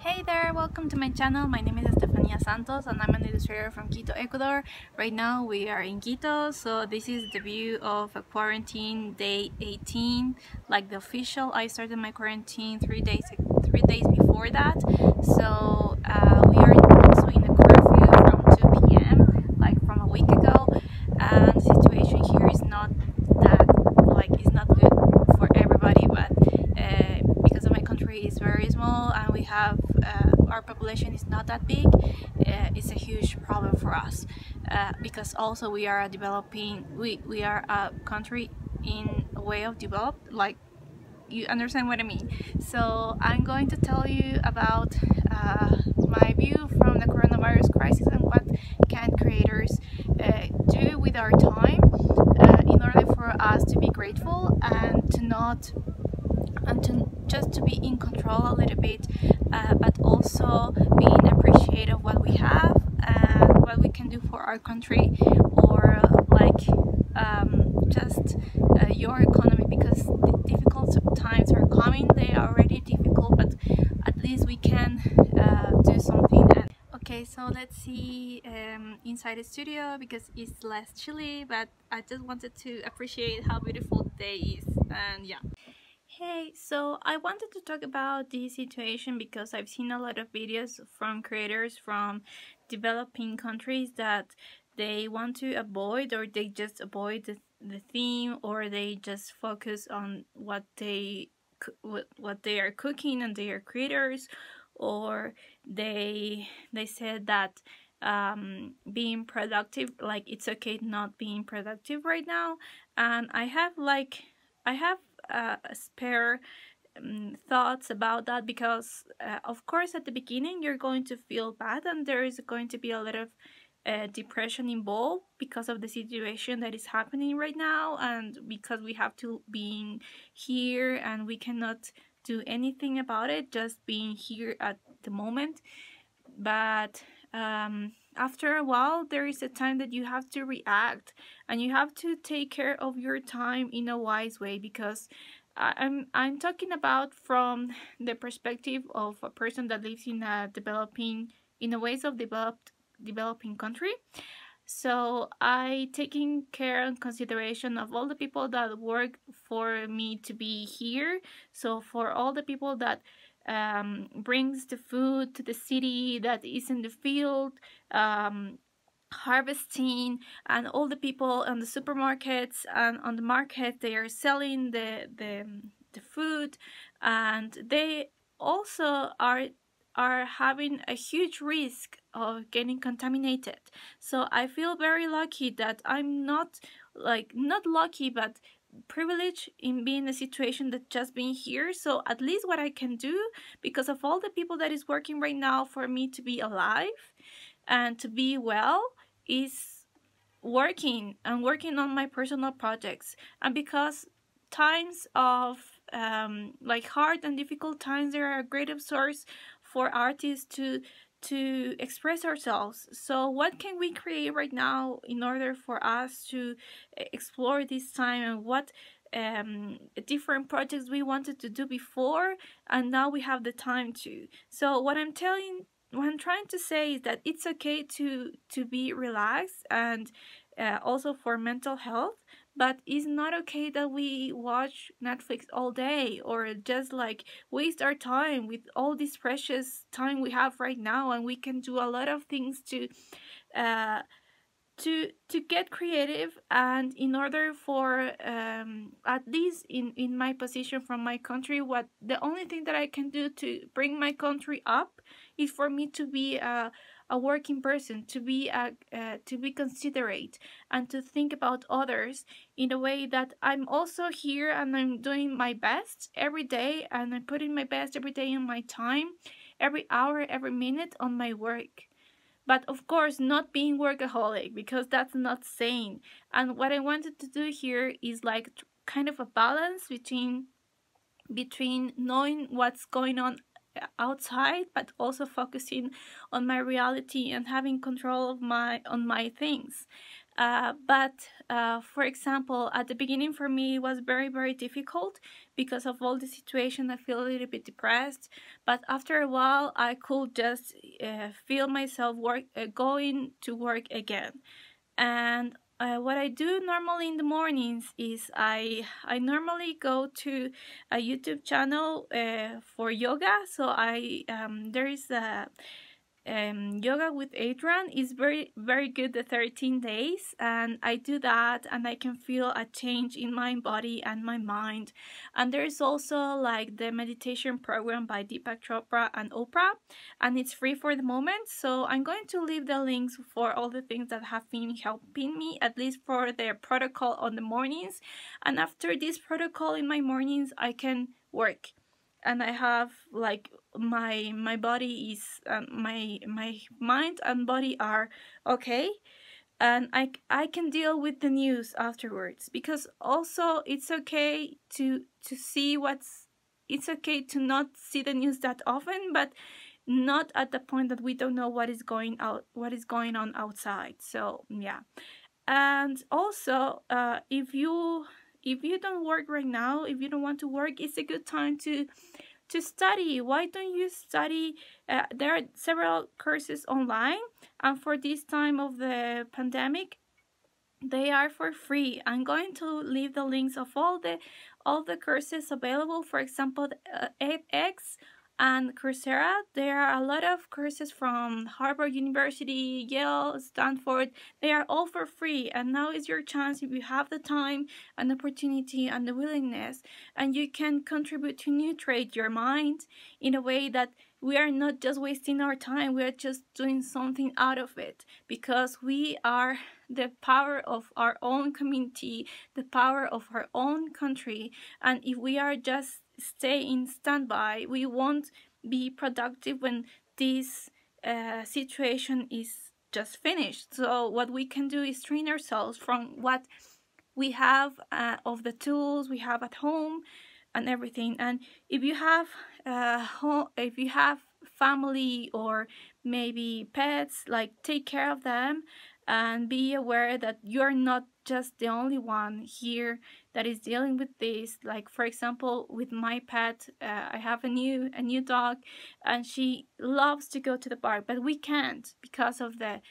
Hey there, welcome to my channel. My name is Estefania Santos and I'm an illustrator from Quito, Ecuador. Right now we are in Quito, so this is the view of a quarantine day 18, like the official. I started my quarantine three days before that. So we are also in a curfew from 2 p.m. like from a week ago, and the situation here is not it's not good for everybody, but because of my country is very small and we have our population is not that big, it's a huge problem for us because also we are we are a country in a way of developed, like, you understand what I mean. So I'm going to tell you about my view from the coronavirus crisis and what can creators do with our time in order for us to be grateful and to just to be in control a little bit, but also being appreciative of what we have and what we can do for our country, or just your economy, because the difficult times are coming. They are already difficult, but at least we can do something. And okay, so let's see inside the studio because it's less chilly, but I just wanted to appreciate how beautiful the day is. And yeah. Hey, so I wanted to talk about this situation because I've seen a lot of videos from creators from developing countries that they want to avoid, or they just avoid the theme, or they just focus on what they are cooking and they are creators, or they said that being productive, like it's okay not being productive right now. And I have spare thoughts about that, because of course at the beginning you're going to feel bad and there is going to be a lot of depression involved because of the situation that is happening right now, and because we have to be here and we cannot do anything about it, just being here at the moment. But after a while there is a time that you have to react and you have to take care of your time in a wise way, because I'm talking about from the perspective of a person that lives in a ways of developing country. So I taking care and consideration of all the people that work for me to be here. So for all the people that brings the food to the city, that is in the field harvesting, and all the people on the supermarkets and on the market, they are selling the food, and they also are having a huge risk of getting contaminated. So I feel very lucky that I'm not lucky, but privileged in being in a situation that just being here. So at least what I can do, because of all the people that is working right now for me to be alive and to be well, is working on my personal projects. And because times of hard and difficult times, they are a great source for artists to express ourselves. So what can we create right now in order for us to explore this time, and what different projects we wanted to do before and now we have the time to. So what I'm trying to say is that it's okay to be relaxed, and also for mental health, but it's not okay that we watch Netflix all day, or just waste our time with all this precious time we have right now, and we can do a lot of things uh, to get creative. And in order for at least in my position from my country, what the only thing that I can do to bring my country up is for me to be a working person, to be considerate, and to think about others in a way that I'm also here and I'm doing my best every day, and I'm putting my best every day in my time, every hour, every minute on my work. But of course not being workaholic, because that's not sane. And what I wanted to do here is kind of a balance between knowing what's going on outside, but also focusing on my reality and having control of my things. But for example, at the beginning for me it was very, very difficult because of all the situation. I feel a little bit depressed, but after a while I could just feel myself going to work again. And what I do normally in the mornings is I normally go to a YouTube channel for yoga. So I there is a yoga with Adrian is very, very good, the 13 days, and I do that and I can feel a change in my body and my mind. And there's also like the meditation program by Deepak Chopra and Oprah, and it's free for the moment. So I'm going to leave the links for all the things that have been helping me, at least for their protocol on the mornings. And after this protocol in my mornings I can work, and I have like my body is my mind and body are okay, and I can deal with the news afterwards. Because also it's okay to see what's it's okay to not see the news that often, but not at the point that we don't know what is going on outside. So yeah. And also if you don't work right now, if you don't want to work, it's a good time to study. Why don't you study? There are several courses online, and for this time of the pandemic, they are for free. I'm going to leave the links of all the courses available. For example, edX and Coursera. There are a lot of courses from Harvard University, Yale, Stanford. They are all for free, and now is your chance if you have the time and opportunity and the willingness, and you can contribute to nutrate your mind in a way that we are not just wasting our time, we are just doing something out of it, because we are the power of our own community, the power of our own country. And if we are just stay in standby, we won't be productive when this situation is just finished. So what we can do is train ourselves from what we have of the tools we have at home and everything. And if you have family or maybe pets, like take care of them and be aware that you're not just the only one here that is dealing with this. Like for example, with my pet, I have a new dog, and she loves to go to the park, but we can't because of the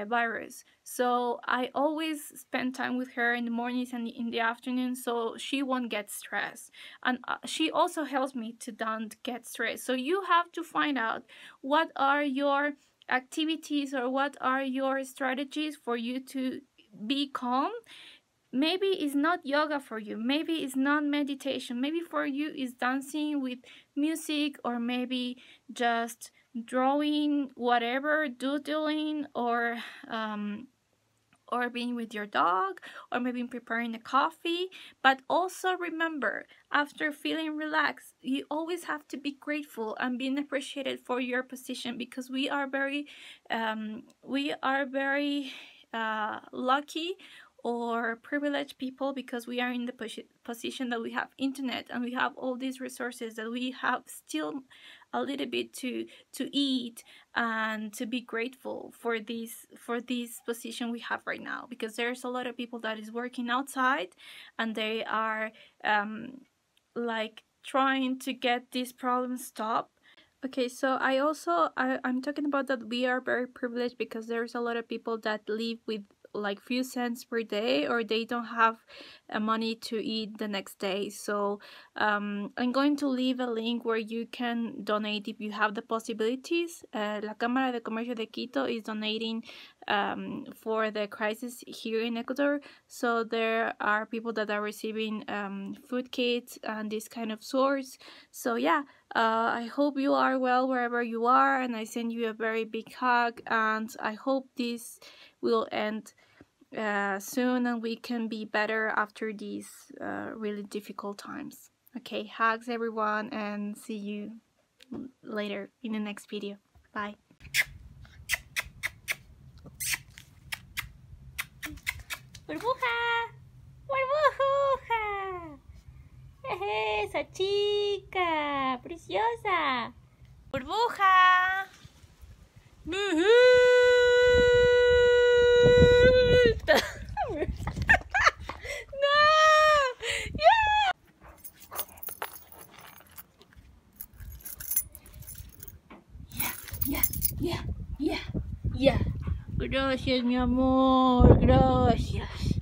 virus. So I always spend time with her in the mornings and in the afternoon, so she won't get stressed. And she also helps me to don't get stressed. So you have to find out what are your activities or what are your strategies for you to be calm. Maybe it's not yoga for you, maybe it's not meditation, maybe for you is dancing with music, or maybe just drawing, whatever, doodling, or being with your dog, or maybe preparing a coffee. But also remember, after feeling relaxed, you always have to be grateful and being appreciated for your position, because we are very lucky or privileged people, because we are in the position that we have internet and we have all these resources, that we have still a little bit to eat, and to be grateful for this position we have right now. Because there's a lot of people that is working outside, and they are like trying to get this problem stopped. Okay, so I'm talking about that we are very privileged, because there's a lot of people that live with like few cents per day, or they don't have money to eat the next day. So I'm going to leave a link where you can donate if you have the possibilities. La Cámara de Comercio de Quito is donating for the crisis here in Ecuador. So there are people that are receiving food kits and this kind of source. So yeah, I hope you are well wherever you are, and I send you a very big hug, and I hope this will end soon and we can be better after these really difficult times. Okay, hugs everyone, and see you later in the next video. Bye. ¡Burbuja! ¡Burbuja! ¡Esa chica! ¡Preciosa! ¡Burbuja! Yeah, yeah, yeah, yeah. Gracias, mi amor, gracias.